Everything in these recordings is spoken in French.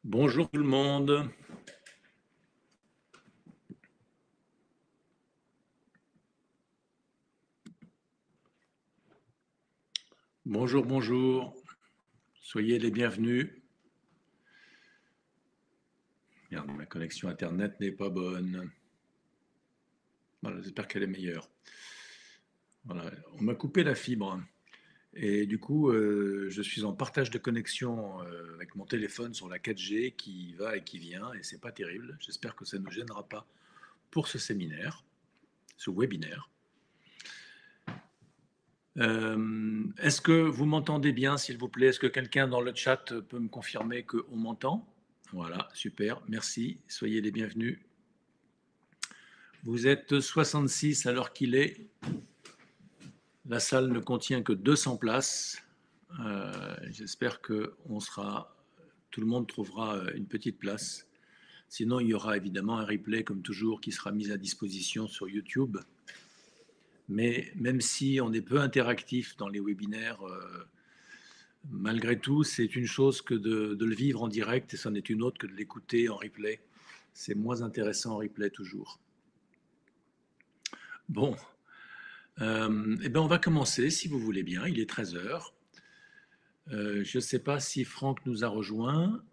Bonjour tout le monde. Bonjour, bonjour. Soyez les bienvenus. Merde, ma connexion Internet n'est pas bonne. Voilà, j'espère qu'elle est meilleure. Voilà, on m'a coupé la fibre. Et du coup, je suis en partage de connexion avec mon téléphone sur la 4G qui va et qui vient, et c'est pas terrible. J'espère que ça ne nous gênera pas pour ce séminaire, ce webinaire. Est-ce que vous m'entendez bien, s'il vous plaît? Est-ce que quelqu'un dans le chat peut me confirmer qu'on m'entend? Voilà, super, merci. Soyez les bienvenus. Vous êtes 66 à l'heure qu'il est. La salle ne contient que 200 places. J'espère que tout le monde trouvera une petite place. Sinon, il y aura évidemment un replay, comme toujours, qui sera mis à disposition sur YouTube. Mais même si on est peu interactif dans les webinaires, malgré tout, c'est une chose que de le vivre en direct et c'en est une autre que de l'écouter en replay. C'est moins intéressant en replay toujours. Bon, eh bien on va commencer si vous voulez bien, il est 13 heures. Je ne sais pas si Franck nous a rejoint,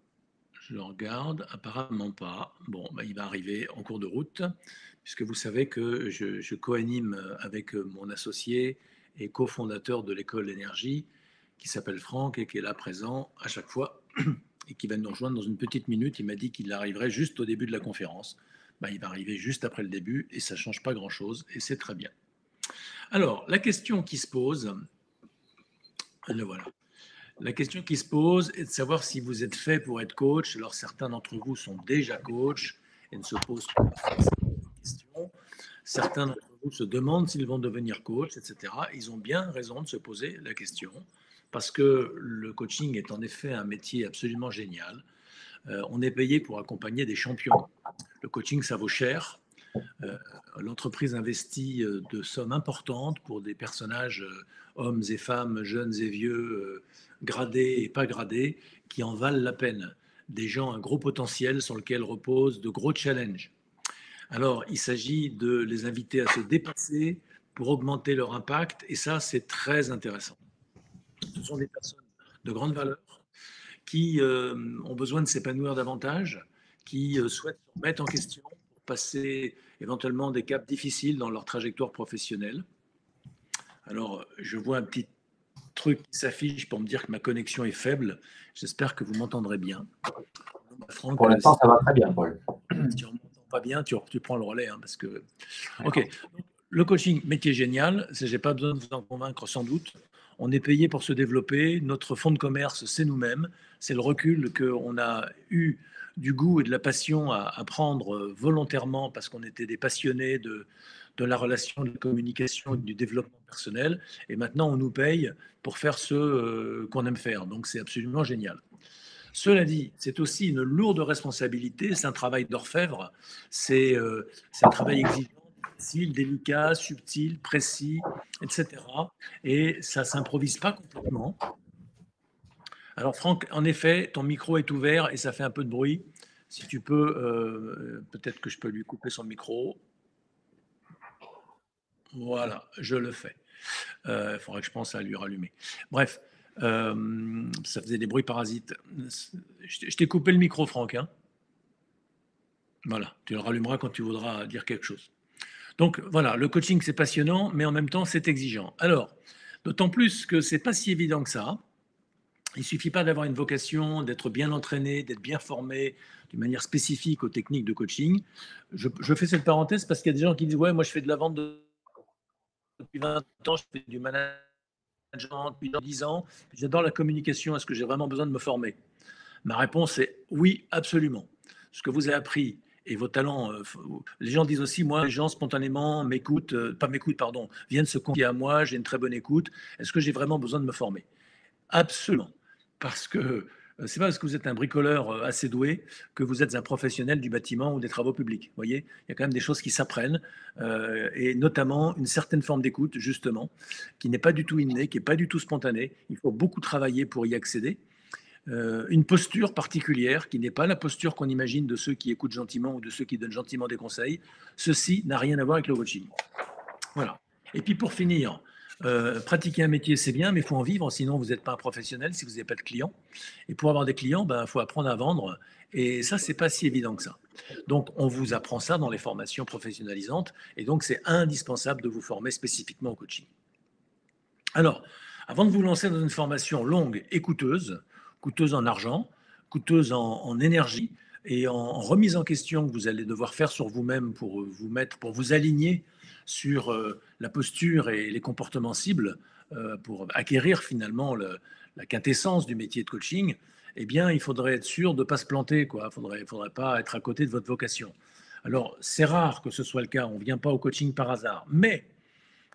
je le regarde, apparemment pas. Bon, il va arriver en cours de route, puisque vous savez que je co-anime avec mon associé et cofondateur de l'école d'énergie, qui s'appelle Franck et qui est là présent à chaque fois et qui va nous rejoindre dans une petite minute. Il m'a dit qu'il arriverait juste au début de la conférence. Il va arriver juste après le début et ça ne change pas grand-chose et c'est très bien. Alors, la question qui se pose, le voilà. La question qui se pose est de savoir si vous êtes fait pour être coach. Alors, certains d'entre vous sont déjà coach et ne se posent pas forcément de questions. Certains d'entre vous se demandent s'ils vont devenir coach, etc. Ils ont bien raison de se poser la question parce que le coaching est en effet un métier absolument génial. On est payé pour accompagner des champions. Le coaching, ça vaut cher. L'entreprise investit de sommes importantes pour des personnages, hommes et femmes, jeunes et vieux, gradés et pas gradés, qui en valent la peine. Des gens à gros potentiel sur lequel reposent de gros challenges. Alors, il s'agit de les inviter à se dépasser pour augmenter leur impact, et ça, c'est très intéressant. Ce sont des personnes de grande valeur qui ont besoin de s'épanouir davantage, qui souhaitent se remettre en question pour passer éventuellement des caps difficiles dans leur trajectoire professionnelle. Alors, je vois un petit truc qui s'affiche pour me dire que ma connexion est faible. J'espère que vous m'entendrez bien. Franck, pour l'instant, ça va très bien, Paul. Si tu ne m'entends pas bien, tu prends le relais. Hein, parce que... Ok. Le coaching, métier génial. Je n'ai pas besoin de vous en convaincre sans doute. On est payé pour se développer. Notre fonds de commerce, c'est nous-mêmes. C'est le recul qu'on a eu du goût et de la passion à prendre volontairement parce qu'on était des passionnés de la relation, de la communication et du développement personnel. Et maintenant, on nous paye pour faire ce qu'on aime faire. Donc, c'est absolument génial. Cela dit, c'est aussi une lourde responsabilité. C'est un travail d'orfèvre. C'est un travail exigeant, difficile, délicat, subtil, précis, etc. Et ça ne s'improvise pas complètement. Alors Franck, en effet, ton micro est ouvert et ça fait un peu de bruit. Si tu peux, peut-être que je peux lui couper son micro. Voilà, je le fais. Il faudrait que je pense à lui rallumer. Bref, ça faisait des bruits parasites. Je t'ai coupé le micro, Franck. Hein. Voilà, tu le rallumeras quand tu voudras dire quelque chose. Donc voilà, le coaching, c'est passionnant, mais en même temps, c'est exigeant. Alors, d'autant plus que c'est pas si évident que ça. Il ne suffit pas d'avoir une vocation, d'être bien entraîné, d'être bien formé d'une manière spécifique aux techniques de coaching. Je fais cette parenthèse parce qu'il y a des gens qui disent « Ouais, moi je fais de la vente depuis 20 ans, je fais du management depuis 10 ans, j'adore la communication, est-ce que j'ai vraiment besoin de me former ?» Ma réponse est oui, absolument. Ce que vous avez appris et vos talents, les gens disent aussi, moi, les gens spontanément viennent se confier à moi, j'ai une très bonne écoute, est-ce que j'ai vraiment besoin de me former? Absolument. Parce que c'est pas parce que vous êtes un bricoleur assez doué que vous êtes un professionnel du bâtiment ou des travaux publics. Vous voyez, il y a quand même des choses qui s'apprennent, et notamment une certaine forme d'écoute, justement, qui n'est pas du tout innée, qui n'est pas du tout spontanée. Il faut beaucoup travailler pour y accéder. une posture particulière qui n'est pas la posture qu'on imagine de ceux qui écoutent gentiment ou de ceux qui donnent gentiment des conseils. Ceci n'a rien à voir avec le coaching. Voilà. Et puis pour finir, pratiquer un métier, c'est bien, mais il faut en vivre, sinon vous n'êtes pas un professionnel si vous n'avez pas de clients. Et pour avoir des clients, il faut apprendre à vendre. Et ça, ce n'est pas si évident que ça. Donc, on vous apprend ça dans les formations professionnalisantes. Et donc, c'est indispensable de vous former spécifiquement au coaching. Alors, avant de vous lancer dans une formation longue et coûteuse en argent, coûteuse en énergie et en remise en question que vous allez devoir faire sur vous-même pour vous aligner sur la posture et les comportements cibles, pour acquérir finalement la quintessence du métier de coaching, eh bien, il faudrait être sûr de ne pas se planter, quoi. Il ne faudrait pas être à côté de votre vocation. Alors, c'est rare que ce soit le cas, on ne vient pas au coaching par hasard, mais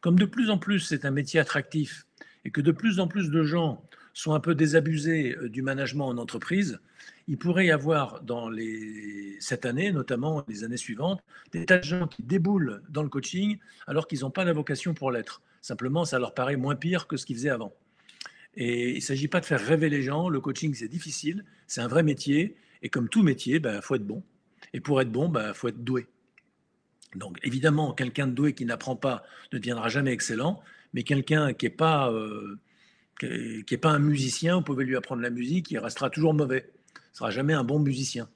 comme de plus en plus c'est un métier attractif et que de plus en plus de gens sont un peu désabusés du management en entreprise, il pourrait y avoir cette année, notamment les années suivantes, des tas de gens qui déboulent dans le coaching alors qu'ils n'ont pas la vocation pour l'être. Simplement, ça leur paraît moins pire que ce qu'ils faisaient avant. Et il ne s'agit pas de faire rêver les gens. Le coaching, c'est difficile, c'est un vrai métier. Et comme tout métier, faut être bon. Et pour être bon, faut être doué. Donc évidemment, quelqu'un de doué qui n'apprend pas ne deviendra jamais excellent, mais quelqu'un qui n'est pas, pas un musicien, vous pouvez lui apprendre la musique, il restera toujours mauvais. Il ne sera jamais un bon musicien.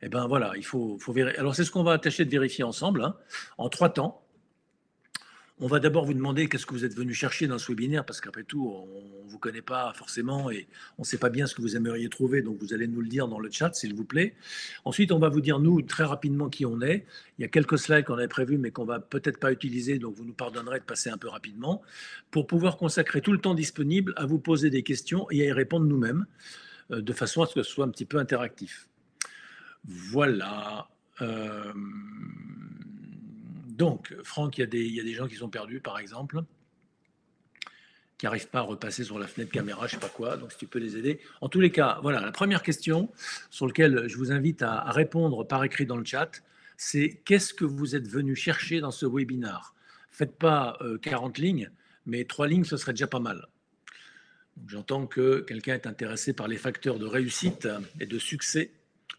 Et bien voilà, il faut vérifier. Alors c'est ce qu'on va tâcher de vérifier ensemble, hein, en 3 temps. On va d'abord vous demander qu'est-ce que vous êtes venu chercher dans ce webinaire, parce qu'après tout, on ne vous connaît pas forcément et on ne sait pas bien ce que vous aimeriez trouver, donc vous allez nous le dire dans le chat, s'il vous plaît. Ensuite, on va vous dire, nous, très rapidement, qui on est. Il y a quelques slides qu'on avait prévus, mais qu'on ne va peut-être pas utiliser, donc vous nous pardonnerez de passer un peu rapidement, pour pouvoir consacrer tout le temps disponible à vous poser des questions et à y répondre nous-mêmes, de façon à ce que ce soit un petit peu interactif. Voilà. Donc, Franck, il y a des gens qui sont perdus, par exemple, qui n'arrivent pas à repasser sur la fenêtre caméra, je ne sais pas quoi, donc si tu peux les aider. En tous les cas, voilà, la première question sur laquelle je vous invite à répondre par écrit dans le chat, c'est qu'est-ce que vous êtes venu chercher dans ce webinaire? Faites pas 40 lignes, mais 3 lignes, ce serait déjà pas mal. J'entends que quelqu'un est intéressé par les facteurs de réussite et de succès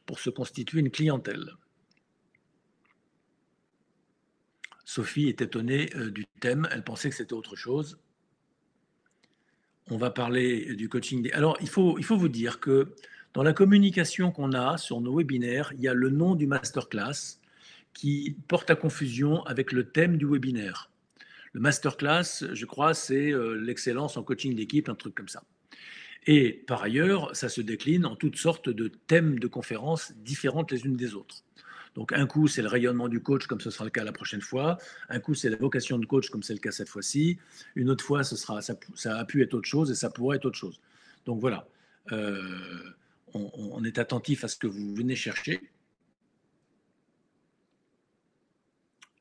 pour se constituer une clientèle. Sophie est étonnée du thème, elle pensait que c'était autre chose. On va parler du coaching. Alors, il faut vous dire que dans la communication qu'on a sur nos webinaires, il y a le nom du masterclass qui porte à confusion avec le thème du webinaire. Le masterclass, je crois, c'est l'excellence en coaching d'équipe, un truc comme ça. Et par ailleurs, ça se décline en toutes sortes de thèmes de conférences différentes les unes des autres. Donc un coup, c'est le rayonnement du coach, comme ce sera le cas la prochaine fois. Un coup, c'est la vocation de coach, comme c'est le cas cette fois-ci. Une autre fois, ça a pu être autre chose et ça pourrait être autre chose. Donc voilà, on est attentif à ce que vous venez chercher.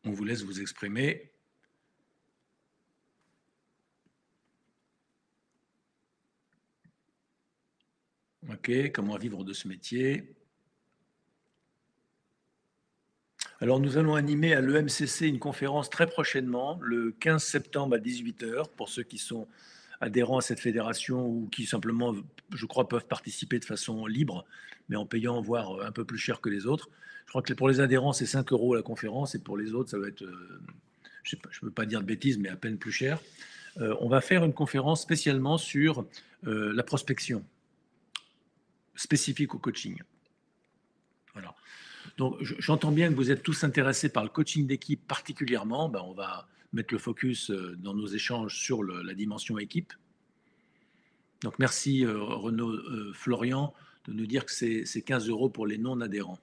On vous laisse vous exprimer. OK, comment vivre de ce métier? Alors, nous allons animer à l'EMCC une conférence très prochainement, le 15 septembre à 18 h, pour ceux qui sont adhérents à cette fédération ou qui simplement, je crois, peuvent participer de façon libre, mais en payant, voire un peu plus cher que les autres. Je crois que pour les adhérents, c'est 5 € la conférence, et pour les autres, ça va être, je ne veux pas dire de bêtises, mais à peine plus cher. On va faire une conférence spécialement sur la prospection, spécifique au coaching. Voilà. Donc, j'entends bien que vous êtes tous intéressés par le coaching d'équipe particulièrement. On va mettre le focus dans nos échanges sur la dimension équipe. Donc, merci Renaud Florian de nous dire que c'est 15 € pour les non-adhérents.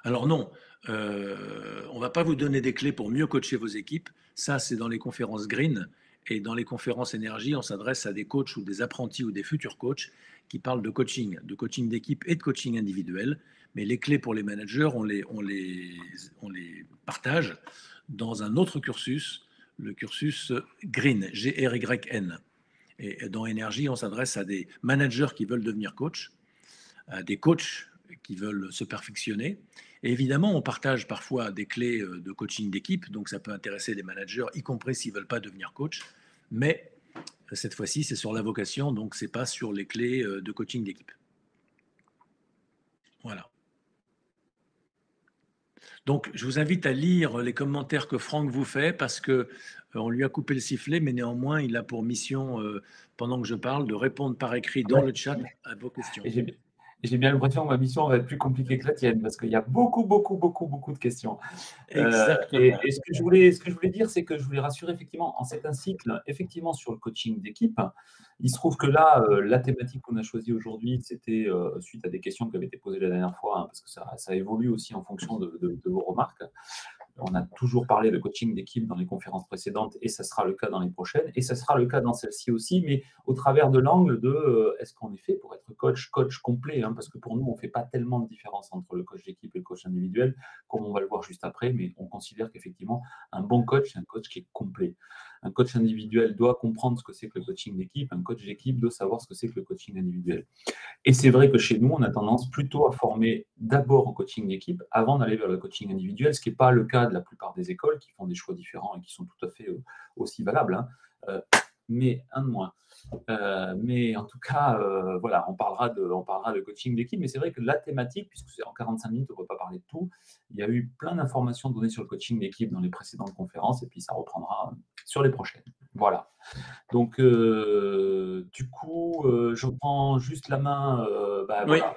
Alors non, on ne va pas vous donner des clés pour mieux coacher vos équipes. Ça, c'est dans les conférences Green. Et dans les conférences énergie, on s'adresse à des coachs ou des apprentis ou des futurs coachs qui parlent de coaching d'équipe et de coaching individuel. Mais les clés pour les managers, on les partage dans un autre cursus, le cursus Green, G-R-Y-N. Et dans énergie, on s'adresse à des managers qui veulent devenir coach, à des coachs qui veulent se perfectionner. Et évidemment, on partage parfois des clés de coaching d'équipe, donc ça peut intéresser les managers, y compris s'ils ne veulent pas devenir coach. Mais Cette fois-ci, c'est sur la vocation, donc ce n'est pas sur les clés de coaching d'équipe. Voilà. Donc, je vous invite à lire les commentaires que Franck vous fait parce que on lui a coupé le sifflet, mais néanmoins, il a pour mission, pendant que je parle, de répondre par écrit dans le chat à vos questions. Et j'ai bien l'impression que ma mission va être plus compliquée que la tienne parce qu'il y a beaucoup de questions. Exactement. Et ce que je voulais dire, c'est que je voulais rassurer effectivement en certains cycles, effectivement sur le coaching d'équipe. Il se trouve que là, la thématique qu'on a choisie aujourd'hui, c'était suite à des questions qui avaient été posées la dernière fois, hein, parce que ça évolue aussi en fonction de vos remarques. On a toujours parlé de coaching d'équipe dans les conférences précédentes et ça sera le cas dans les prochaines et ça sera le cas dans celle-ci aussi, mais au travers de l'angle de est-ce qu'on est fait pour être coach complet, hein, parce que pour nous, on ne fait pas tellement de différence entre le coach d'équipe et le coach individuel, comme on va le voir juste après, mais on considère qu'effectivement, un bon coach, c'est un coach qui est complet. Un coach individuel doit comprendre ce que c'est que le coaching d'équipe, un coach d'équipe doit savoir ce que c'est que le coaching individuel. Et c'est vrai que chez nous, on a tendance plutôt à former d'abord en coaching d'équipe avant d'aller vers le coaching individuel, ce qui n'est pas le cas de la plupart des écoles qui font des choix différents et qui sont tout à fait aussi valables, hein. Mais un de moins. Mais en tout cas, voilà, on parlera de coaching d'équipe, mais c'est vrai que la thématique, puisque c'est en 45 minutes, on ne peut pas parler de tout, il y a eu plein d'informations données sur le coaching d'équipe dans les précédentes conférences, et puis ça reprendra sur les prochaines. Voilà. Donc, du coup, je prends juste la main, Oui. voilà,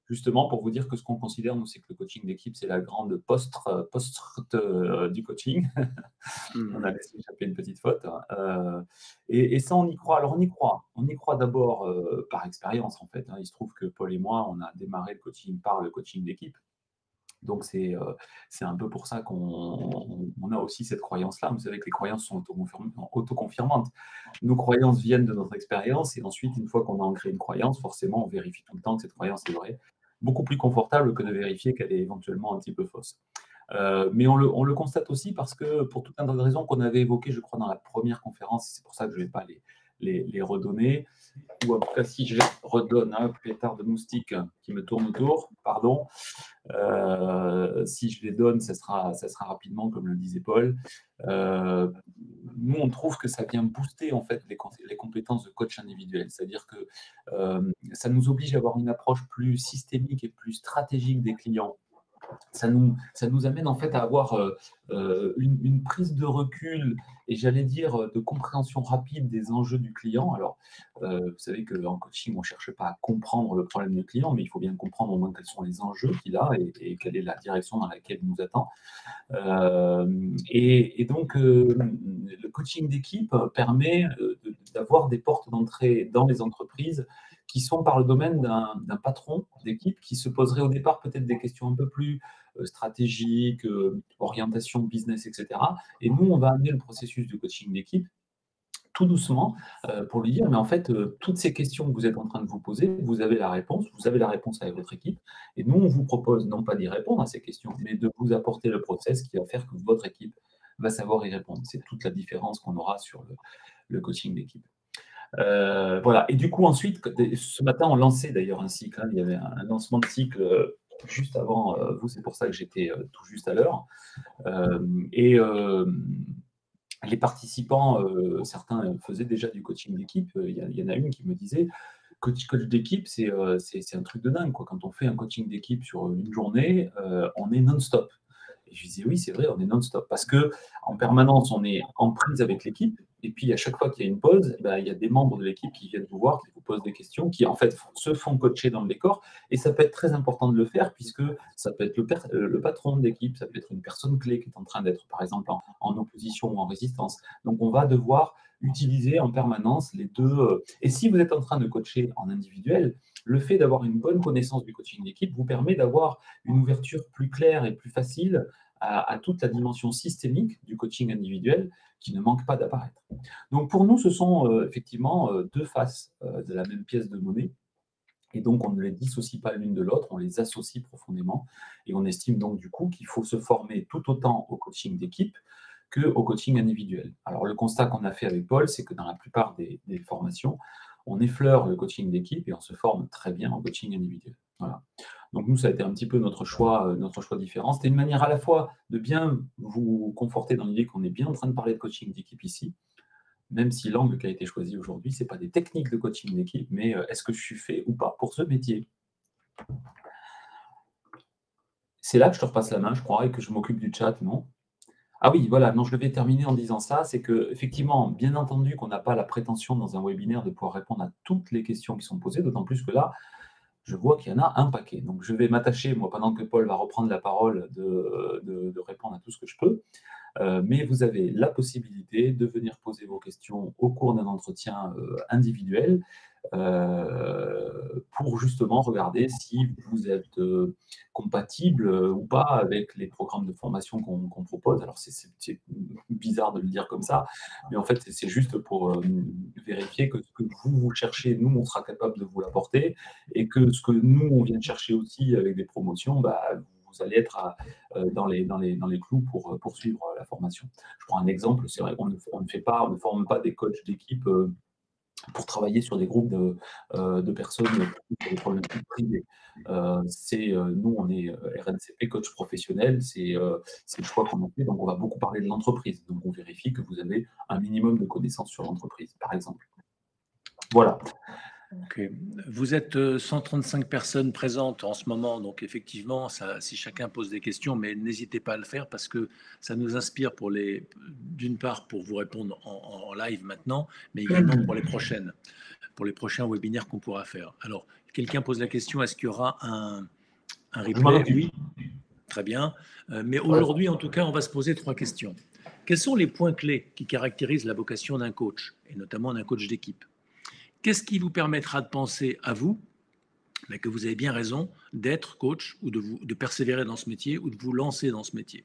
justement pour vous dire que ce qu'on considère, nous, c'est que le coaching d'équipe, c'est la grande poste du coaching. On a laissé échapper une petite faute. Et ça, on y croit. Alors, on y croit. On y croit d'abord par expérience, en fait, hein. Il se trouve que Paul et moi, on a démarré le coaching par le coaching d'équipe. Donc, c'est un peu pour ça qu'on a aussi cette croyance-là. Vous savez que les croyances sont autoconfirmantes. Nos croyances viennent de notre expérience et ensuite, une fois qu'on a ancré une croyance, forcément, on vérifie tout le temps que cette croyance est vraie. Beaucoup plus confortable que de vérifier qu'elle est éventuellement un petit peu fausse. Mais on le constate aussi parce que, pour tout un tas de raisons qu'on avait évoquées, je crois, dans la première conférence, c'est pour ça que je ne vais pas les redonner, ou en tout cas, si je les redonne, un pétard de moustique qui me tourne autour, pardon, si je les donne, ça sera rapidement, comme le disait Paul. Nous, on trouve que ça vient booster en fait les compétences de coach individuel. C'est-à-dire que ça nous oblige à avoir une approche plus systémique et plus stratégique des clients. Ça nous amène en fait à avoir une prise de recul et j'allais dire de compréhension rapide des enjeux du client. Alors, vous savez qu'en coaching, on ne cherche pas à comprendre le problème du client, mais il faut bien comprendre au moins quels sont les enjeux qu'il a et quelle est la direction dans laquelle il nous attend. Et donc, le coaching d'équipe permet d'avoir des portes d'entrée dans les entreprises qui sont par le domaine d'un patron d'équipe qui se poserait au départ peut-être des questions un peu plus stratégiques, orientation business, etc. Et nous, on va amener le processus de coaching d'équipe tout doucement pour lui dire, mais en fait, toutes ces questions que vous êtes en train de vous poser, vous avez la réponse avec votre équipe. Et nous, on vous propose non pas d'y répondre à ces questions, mais de vous apporter le process qui va faire que votre équipe va savoir y répondre. C'est toute la différence qu'on aura sur le coaching d'équipe. Voilà. Et du coup, ensuite, ce matin, on lançait d'ailleurs un cycle, hein. Il y avait un lancement de cycle juste avant vous, c'est pour ça que j'étais tout juste à l'heure. Les participants, certains faisaient déjà du coaching d'équipe. Il y en a une qui me disait, coach d'équipe, c'est un truc de dingue, quoi. Quand on fait un coaching d'équipe sur une journée, on est non-stop. Et je disais, oui, c'est vrai, on est non-stop. Parce qu'en permanence, on est en prise avec l'équipe. Et puis, à chaque fois qu'il y a une pause, il y a des membres de l'équipe qui viennent vous voir, qui vous posent des questions, qui en fait se font coacher dans le décor. Et ça peut être très important de le faire, puisque ça peut être le patron de l'équipe, ça peut être une personne clé qui est en train d'être, par exemple, en opposition ou en résistance. Donc, on va devoir utiliser en permanence les deux. Et si vous êtes en train de coacher en individuel, le fait d'avoir une bonne connaissance du coaching d'équipe vous permet d'avoir une ouverture plus claire et plus facile à toute la dimension systémique du coaching individuel qui ne manque pas d'apparaître. Donc pour nous, ce sont effectivement deux faces de la même pièce de monnaie. Et donc, on ne les dissocie pas l'une de l'autre, on les associe profondément. Et on estime donc du coup qu'il faut se former tout autant au coaching d'équipe qu'au coaching individuel. Alors, le constat qu'on a fait avec Paul, c'est que dans la plupart des formations, on effleure le coaching d'équipe et on se forme très bien en coaching individuel. Voilà. Donc, nous, ça a été un petit peu notre choix différent. C'était une manière à la fois de bien vous conforter dans l'idée qu'on est bien en train de parler de coaching d'équipe ici, même si l'angle qui a été choisi aujourd'hui, c'est pas des techniques de coaching d'équipe, mais est-ce que je suis fait ou pas pour ce métier? C'est là que je te repasse la main, je crois, et que je m'occupe du chat, non? Ah oui, voilà, non, je devais terminer en disant ça, c'est qu'effectivement, bien entendu qu'on n'a pas la prétention dans un webinaire de pouvoir répondre à toutes les questions qui sont posées, d'autant plus que là, je vois qu'il y en a un paquet. Donc je vais m'attacher, moi, pendant que Paul va reprendre la parole, de répondre à tout ce que je peux. Mais vous avez la possibilité de venir poser vos questions au cours d'un entretien individuel pour justement regarder si vous êtes compatible ou pas avec les programmes de formation qu'on propose. Alors c'est bizarre de le dire comme ça, mais en fait c'est juste pour vérifier que ce que vous cherchez, nous on sera capable de vous l'apporter, et que ce que nous on vient de chercher aussi avec des promotions, bah, vous allez être dans les clous pour poursuivre la formation. Je prends un exemple, c'est vrai qu'on ne forme pas des coachs d'équipe pour travailler sur des groupes de personnes pour des problématiques privées. Nous, on est RNCP, coach professionnel, c'est le choix qu'on a fait, donc on va beaucoup parler de l'entreprise. Donc on vérifie que vous avez un minimum de connaissances sur l'entreprise, par exemple. Voilà. Ok. Vous êtes 135 personnes présentes en ce moment, donc effectivement, si chacun pose des questions, mais n'hésitez pas à le faire parce que ça nous inspire d'une part pour vous répondre en live maintenant, mais également pour les prochains webinaires qu'on pourra faire. Alors, quelqu'un pose la question, est-ce qu'il y aura un Je m'en replay? occupe. Oui, très bien. Mais Ouais. aujourd'hui, en tout cas, on va se poser 3 questions. Quels sont les points clés qui caractérisent la vocation d'un coach, et notamment d'un coach d'équipe? Qu'est-ce qui vous permettra de penser à vous, mais que vous avez bien raison, d'être coach ou de persévérer dans ce métier ou de vous lancer dans ce métier?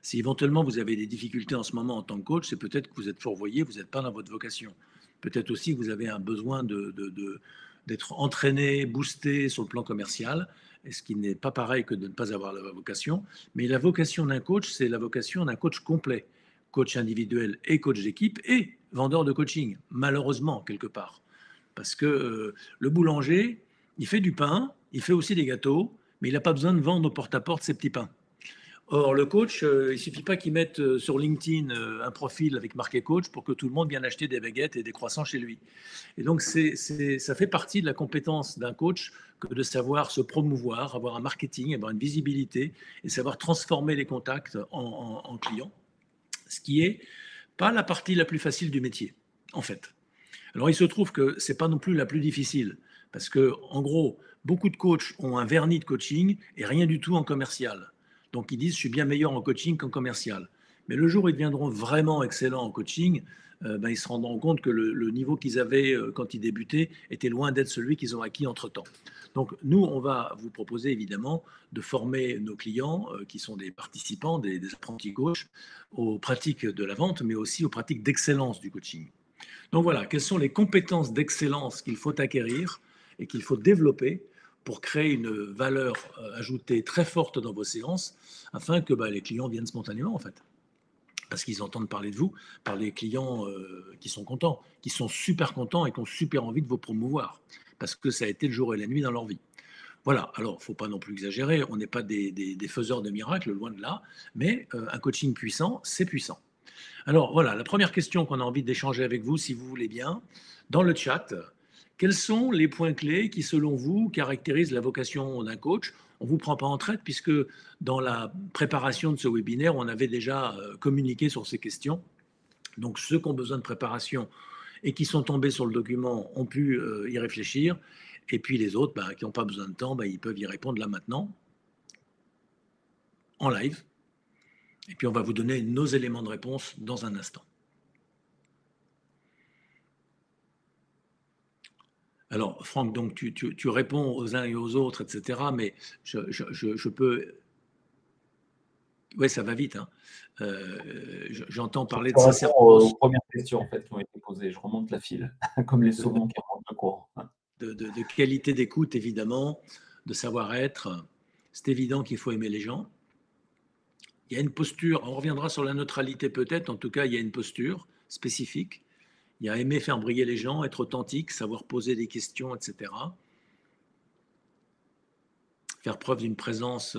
Si éventuellement vous avez des difficultés en ce moment en tant que coach, c'est peut-être que vous êtes fourvoyé, vous n'êtes pas dans votre vocation. Peut-être aussi que vous avez un besoin d'être entraîné, boosté sur le plan commercial, et ce qui n'est pas pareil que de ne pas avoir la vocation. Mais la vocation d'un coach, c'est la vocation d'un coach complet, coach individuel et coach d'équipe et vendeur de coaching, malheureusement, quelque part. Parce que le boulanger, il fait du pain, il fait aussi des gâteaux, mais il n'a pas besoin de vendre au porte-à-porte ses petits pains. Or, le coach, il ne suffit pas qu'il mette sur LinkedIn un profil avec marqué coach pour que tout le monde vienne acheter des baguettes et des croissants chez lui. Et donc, ça fait partie de la compétence d'un coach que de savoir se promouvoir, avoir un marketing, avoir une visibilité et savoir transformer les contacts en clients, ce qui est pas la partie la plus facile du métier, en fait. Alors, il se trouve que ce n'est pas non plus la plus difficile, parce que, en gros, beaucoup de coachs ont un vernis de coaching et rien du tout en commercial. Donc, ils disent, je suis bien meilleur en coaching qu'en commercial. Mais le jour où ils deviendront vraiment excellents en coaching, ils se rendront compte que le niveau qu'ils avaient quand ils débutaient était loin d'être celui qu'ils ont acquis entre-temps. Donc, nous, on va vous proposer évidemment de former nos clients, qui sont des participants, des apprentis coachs, aux pratiques de la vente, mais aussi aux pratiques d'excellence du coaching. Donc voilà, quelles sont les compétences d'excellence qu'il faut acquérir et qu'il faut développer pour créer une valeur ajoutée très forte dans vos séances afin que les clients viennent spontanément en fait. Parce qu'ils entendent parler de vous par les clients qui sont contents, qui sont super contents et qui ont super envie de vous promouvoir. Parce que ça a été le jour et la nuit dans leur vie. Voilà, alors il ne faut pas non plus exagérer, on n'est pas des faiseurs de miracles, loin de là, mais un coaching puissant, c'est puissant. Alors voilà, la première question qu'on a envie d'échanger avec vous, si vous voulez bien, dans le chat, quels sont les points clés qui, selon vous, caractérisent la vocation d'un coach? On ne vous prend pas en traite puisque dans la préparation de ce webinaire, on avait déjà communiqué sur ces questions. Donc ceux qui ont besoin de préparation et qui sont tombés sur le document ont pu y réfléchir. Et puis les autres qui n'ont pas besoin de temps, ils peuvent y répondre là maintenant, en live. Et puis on va vous donner nos éléments de réponse dans un instant. Alors, Franck, donc tu réponds aux uns et aux autres, etc. Mais je peux. Oui, ça va vite. Hein. J'entends parler de Je réponds aux sincérance, premières questions en fait, qui ont été posées. Je remonte la file, comme les de, saumons qui remontent le courant. de qualité d'écoute, évidemment, de savoir-être. C'est évident qu'il faut aimer les gens. Il y a une posture, on reviendra sur la neutralité peut-être, en tout cas, il y a une posture spécifique. Il y a aimer faire briller les gens, être authentique, savoir poser des questions, etc. Faire preuve d'une présence.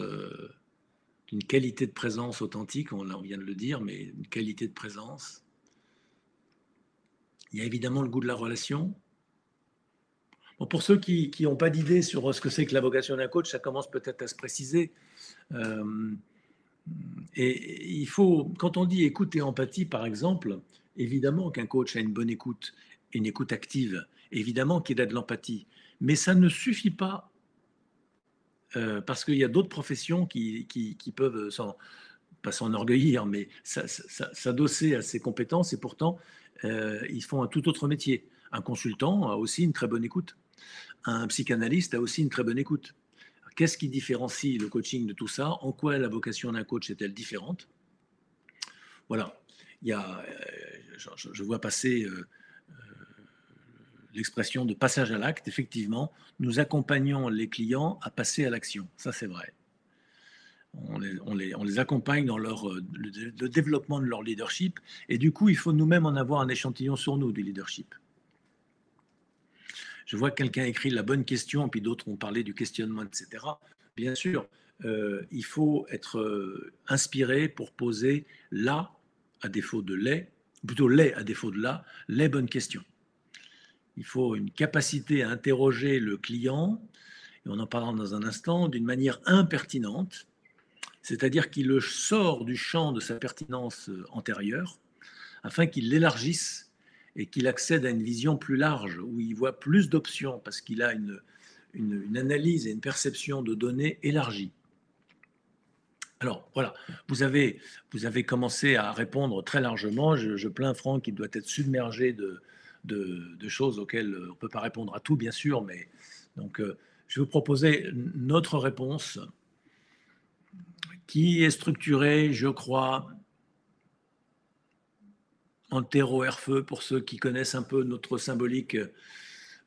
D'une qualité de présence authentique, on vient de le dire, mais une qualité de présence. Il y a évidemment le goût de la relation. Bon, pour ceux qui n'ont pas d'idée sur ce que c'est que la vocation d'un coach, ça commence peut-être à se préciser. Euh, et il faut, quand on dit écoute et empathie, par exemple, évidemment qu'un coach a une bonne écoute, une écoute active, évidemment qu'il a de l'empathie, mais ça ne suffit pas parce qu'il y a d'autres professions qui peuvent, pas s'enorgueillir, mais s'adosser à ces compétences et pourtant, ils font un tout autre métier. Un consultant a aussi une très bonne écoute. Un psychanalyste a aussi une très bonne écoute. Qu'est-ce qui différencie le coaching de tout ça? En quoi la vocation d'un coach est-elle différente? Voilà. Il y a, je vois passer l'expression de passage à l'acte. Effectivement, nous accompagnons les clients à passer à l'action. Ça, c'est vrai. On les accompagne dans le développement de leur leadership. Et du coup, il faut nous-mêmes en avoir un échantillon sur nous du leadership. Je vois que quelqu'un écrit la bonne question, puis d'autres ont parlé du questionnement, etc. Bien sûr, il faut être inspiré pour poser là, à défaut de les, plutôt les à défaut de là, les bonnes questions. Il faut une capacité à interroger le client, et on en parlera dans un instant, d'une manière impertinente, c'est-à-dire qu'il le sort du champ de sa pertinence antérieure, afin qu'il l'élargisse et qu'il accède à une vision plus large, où il voit plus d'options, parce qu'il a une analyse et une perception de données élargie. Alors voilà, vous avez commencé à répondre très largement. Je plains Franck qui doit être submergé de choses auxquelles on ne peut pas répondre à tout, bien sûr, mais donc je vais vous proposer notre réponse qui est structurée, je crois, en terreau-air-feu pour ceux qui connaissent un peu notre symbolique,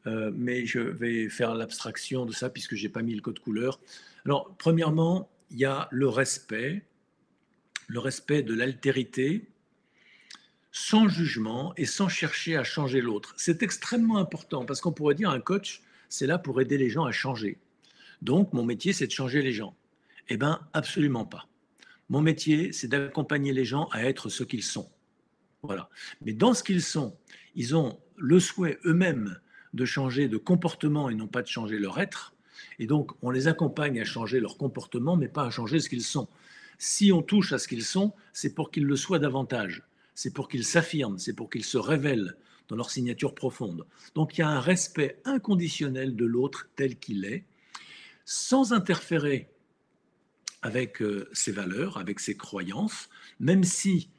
mais je vais faire l'abstraction de ça puisque je n'ai pas mis le code couleur. Alors, premièrement, il y a le respect de l'altérité, sans jugement et sans chercher à changer l'autre. C'est extrêmement important parce qu'on pourrait dire un coach, c'est là pour aider les gens à changer. Donc, mon métier, c'est de changer les gens. Eh bien, absolument pas. Mon métier, c'est d'accompagner les gens à être ce qu'ils sont. Voilà. Mais dans ce qu'ils sont, ils ont le souhait eux-mêmes de changer de comportement et non pas de changer leur être. Et donc, on les accompagne à changer leur comportement, mais pas à changer ce qu'ils sont. Si on touche à ce qu'ils sont, c'est pour qu'ils le soient davantage. C'est pour qu'ils s'affirment, c'est pour qu'ils se révèlent dans leur signature profonde. Donc, il y a un respect inconditionnel de l'autre tel qu'il est, sans interférer avec ses valeurs, avec ses croyances, même si,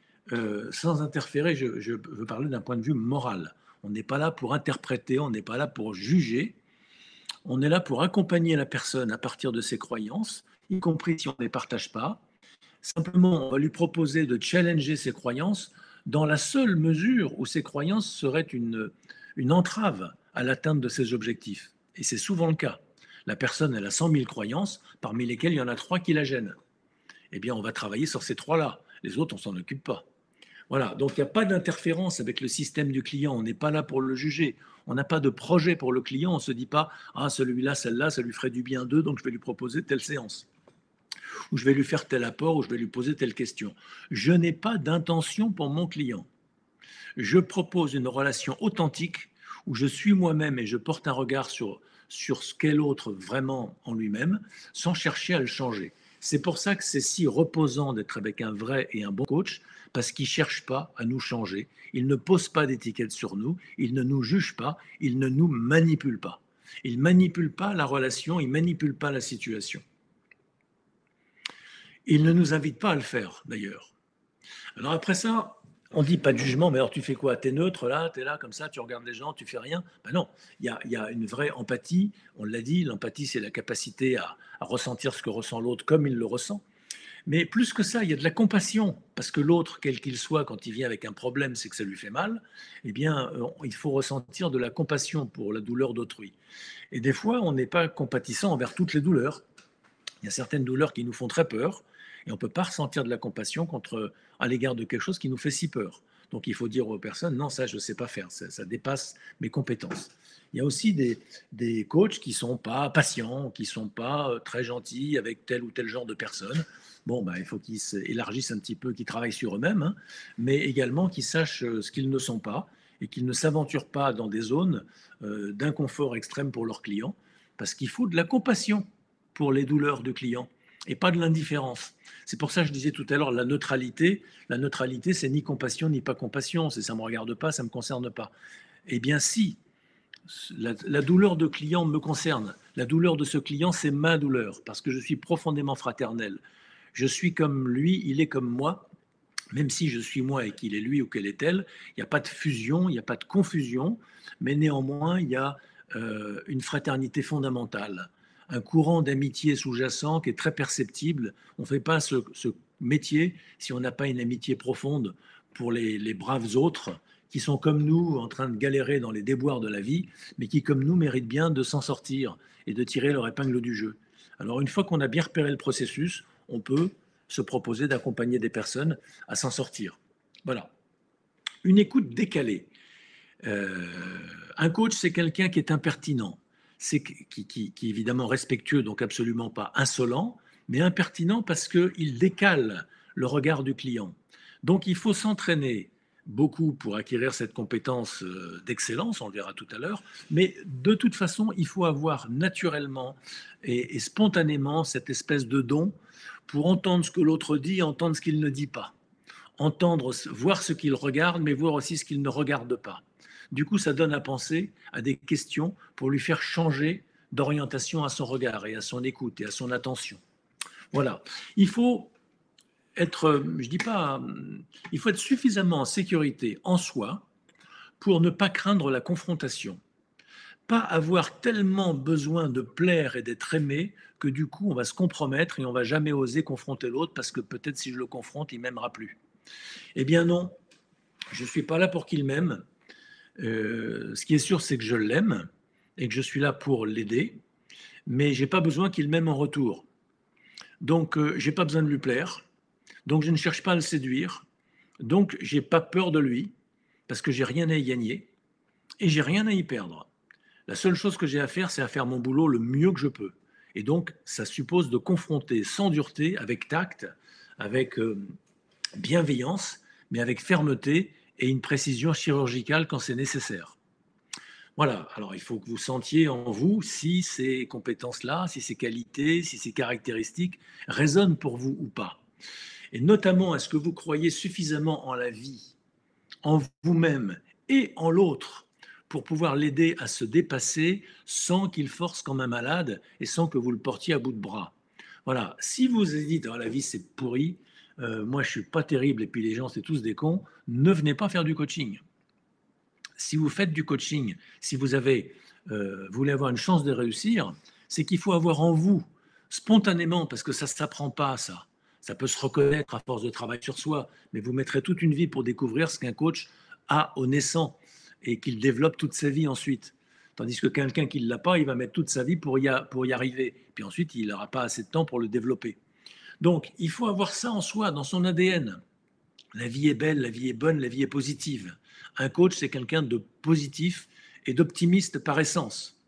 sans interférer, je veux parler d'un point de vue moral. On n'est pas là pour interpréter, on n'est pas là pour juger, on est là pour accompagner la personne à partir de ses croyances, y compris si on ne les partage pas. Simplement, on va lui proposer de challenger ses croyances dans la seule mesure où ces croyances seraient une entrave à l'atteinte de ses objectifs. Et c'est souvent le cas. La personne, elle a 100 000 croyances, parmi lesquelles il y en a 3 qui la gênent. Eh bien, on va travailler sur ces 3-là. Les autres, on ne s'en occupe pas. Voilà, donc il n'y a pas d'interférence avec le système du client, on n'est pas là pour le juger, on n'a pas de projet pour le client, on ne se dit pas « Ah, celui-là, celle-là, ça lui ferait du bien d'eux, donc je vais lui proposer telle séance. » Ou je vais lui faire tel apport, ou je vais lui poser telle question. Je n'ai pas d'intention pour mon client. Je propose une relation authentique où je suis moi-même et je porte un regard sur ce qu'est l'autre vraiment en lui-même, sans chercher à le changer. C'est pour ça que c'est si reposant d'être avec un vrai et un bon coach, parce qu'il ne cherche pas à nous changer, il ne pose pas d'étiquette sur nous, il ne nous juge pas, il ne nous manipule pas. Il ne manipule pas la relation, il ne manipule pas la situation. Il ne nous invite pas à le faire, d'ailleurs. Alors après ça, on dit pas de jugement, mais alors tu fais quoi? Tu es neutre là, tu es là comme ça, tu regardes les gens, tu fais rien? Ben non, il y a une vraie empathie, on l'a dit, l'empathie c'est la capacité à ressentir ce que ressent l'autre comme il le ressent. Mais plus que ça, il y a de la compassion, parce que l'autre, quel qu'il soit, quand il vient avec un problème, c'est que ça lui fait mal, eh bien, il faut ressentir de la compassion pour la douleur d'autrui. Et des fois, on n'est pas compatissant envers toutes les douleurs. Il y a certaines douleurs qui nous font très peur, et on ne peut pas ressentir de la compassion à l'égard de quelque chose qui nous fait si peur. Donc il faut dire aux personnes, non, ça je ne sais pas faire, ça dépasse mes compétences. Il y a aussi des coachs qui ne sont pas patients, qui ne sont pas très gentils avec tel ou tel genre de personnes. Bon, ben, il faut qu'ils élargissent un petit peu, qu'ils travaillent sur eux-mêmes, hein, mais également qu'ils sachent ce qu'ils ne sont pas et qu'ils ne s'aventurent pas dans des zones d'inconfort extrême pour leurs clients, parce qu'il faut de la compassion pour les douleurs du client et pas de l'indifférence. C'est pour ça que je disais tout à l'heure la neutralité. La neutralité, c'est ni compassion ni pas compassion. C'est ça me regarde pas, ça me concerne pas. Eh bien, si la douleur de client me concerne, la douleur de ce client, c'est ma douleur parce que je suis profondément fraternel. Je suis comme lui, il est comme moi. Même si je suis moi et qu'il est lui ou qu'elle est elle, il n'y a pas de fusion, il n'y a pas de confusion, mais néanmoins, il y a une fraternité fondamentale, un courant d'amitié sous-jacent qui est très perceptible. On ne fait pas ce métier si on n'a pas une amitié profonde pour les braves autres qui sont comme nous en train de galérer dans les déboires de la vie, mais qui, comme nous, méritent bien de s'en sortir et de tirer leur épingle du jeu. Alors, une fois qu'on a bien repéré le processus, on peut se proposer d'accompagner des personnes à s'en sortir. Voilà. Une écoute décalée. Un coach, c'est quelqu'un qui est impertinent, qui est évidemment respectueux, donc absolument pas insolent, mais impertinent parce qu'il décale le regard du client. Donc il faut s'entraîner beaucoup pour acquérir cette compétence d'excellence, on le verra tout à l'heure, mais de toute façon, il faut avoir naturellement et spontanément cette espèce de don pour entendre ce que l'autre dit, entendre ce qu'il ne dit pas, entendre, voir ce qu'il regarde, mais voir aussi ce qu'il ne regarde pas. Du coup, ça donne à penser à des questions pour lui faire changer d'orientation à son regard et à son écoute et à son attention. Voilà. Il faut être, je dis pas, il faut être suffisamment en sécurité en soi pour ne pas craindre la confrontation. Pas avoir tellement besoin de plaire et d'être aimé que du coup on va se compromettre et on va jamais oser confronter l'autre parce que peut-être si je le confronte, il m'aimera plus. Eh bien non, je ne suis pas là pour qu'il m'aime. Ce qui est sûr, c'est que je l'aime et que je suis là pour l'aider, mais je n'ai pas besoin qu'il m'aime en retour. Donc, je n'ai pas besoin de lui plaire. Donc, je ne cherche pas à le séduire. Donc, je n'ai pas peur de lui parce que j'ai rien à y gagner et j'ai rien à y perdre. La seule chose que j'ai à faire, c'est à faire mon boulot le mieux que je peux. Et donc, ça suppose de confronter sans dureté, avec tact, avec bienveillance, mais avec fermeté et une précision chirurgicale quand c'est nécessaire. Voilà, alors il faut que vous sentiez en vous si ces compétences-là, si ces qualités, si ces caractéristiques résonnent pour vous ou pas. Et notamment, est-ce que vous croyez suffisamment en la vie, en vous-même et en l'autre pour pouvoir l'aider à se dépasser sans qu'il force comme un malade et sans que vous le portiez à bout de bras. Voilà, si vous dites oh, la vie c'est pourri, moi je suis pas terrible et puis les gens c'est tous des cons, ne venez pas faire du coaching. Si vous faites du coaching, si vous voulez avoir une chance de réussir, c'est qu'il faut avoir en vous, spontanément, parce que ça ne s'apprend pas, ça. Ça peut se reconnaître à force de travail sur soi, mais vous mettrez toute une vie pour découvrir ce qu'un coach a au naissant et qu'il développe toute sa vie ensuite. Tandis que quelqu'un qui ne l'a pas, il va mettre toute sa vie pour y arriver. Puis ensuite, il n'aura pas assez de temps pour le développer. Donc, il faut avoir ça en soi, dans son ADN. La vie est belle, la vie est bonne, la vie est positive. Un coach, c'est quelqu'un de positif et d'optimiste par essence.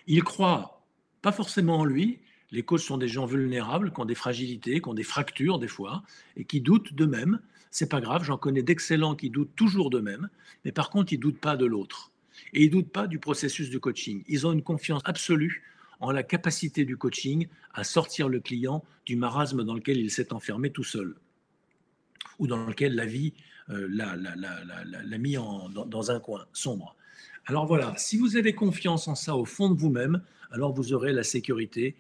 Il croit pas forcément en lui. Les coachs sont des gens vulnérables, qui ont des fragilités, qui ont des fractures des fois, et qui doutent d'eux-mêmes. C'est pas grave, j'en connais d'excellents qui doutent toujours d'eux-mêmes, mais par contre, ils doutent pas de l'autre. Et ils doutent pas du processus du coaching. Ils ont une confiance absolue en la capacité du coaching à sortir le client du marasme dans lequel il s'est enfermé tout seul, ou dans lequel la vie l'a mis dans un coin sombre. Alors voilà, si vous avez confiance en ça au fond de vous-même, alors vous aurez la sécurité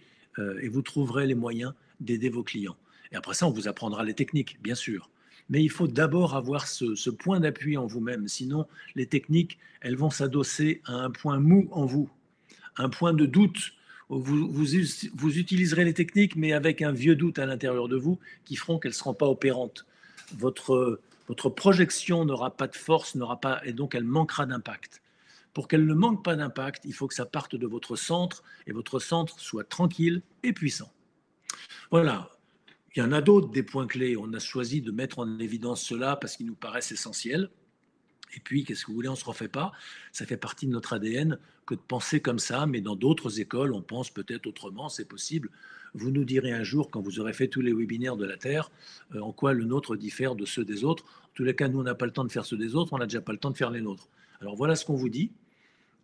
et vous trouverez les moyens d'aider vos clients. Et après ça, on vous apprendra les techniques, bien sûr. Mais il faut d'abord avoir ce point d'appui en vous-même. Sinon, les techniques, elles vont s'adosser à un point mou en vous, un point de doute. Vous utiliserez les techniques, mais avec un vieux doute à l'intérieur de vous qui feront qu'elles ne seront pas opérantes. Votre projection n'aura pas de force, n'aura pas, et donc elle manquera d'impact. Pour qu'elle ne manque pas d'impact, il faut que ça parte de votre centre et votre centre soit tranquille et puissant. Voilà. Il y en a d'autres des points clés. On a choisi de mettre en évidence cela parce qu'ils nous paraissent essentiels. Et puis, qu'est-ce que vous voulez, on ne se refait pas. Ça fait partie de notre ADN que de penser comme ça, mais dans d'autres écoles, on pense peut-être autrement, c'est possible. Vous nous direz un jour, quand vous aurez fait tous les webinaires de la Terre, en quoi le nôtre diffère de ceux des autres. En tous les cas, nous, on n'a pas le temps de faire ceux des autres, on n'a déjà pas le temps de faire les nôtres. Alors voilà ce qu'on vous dit.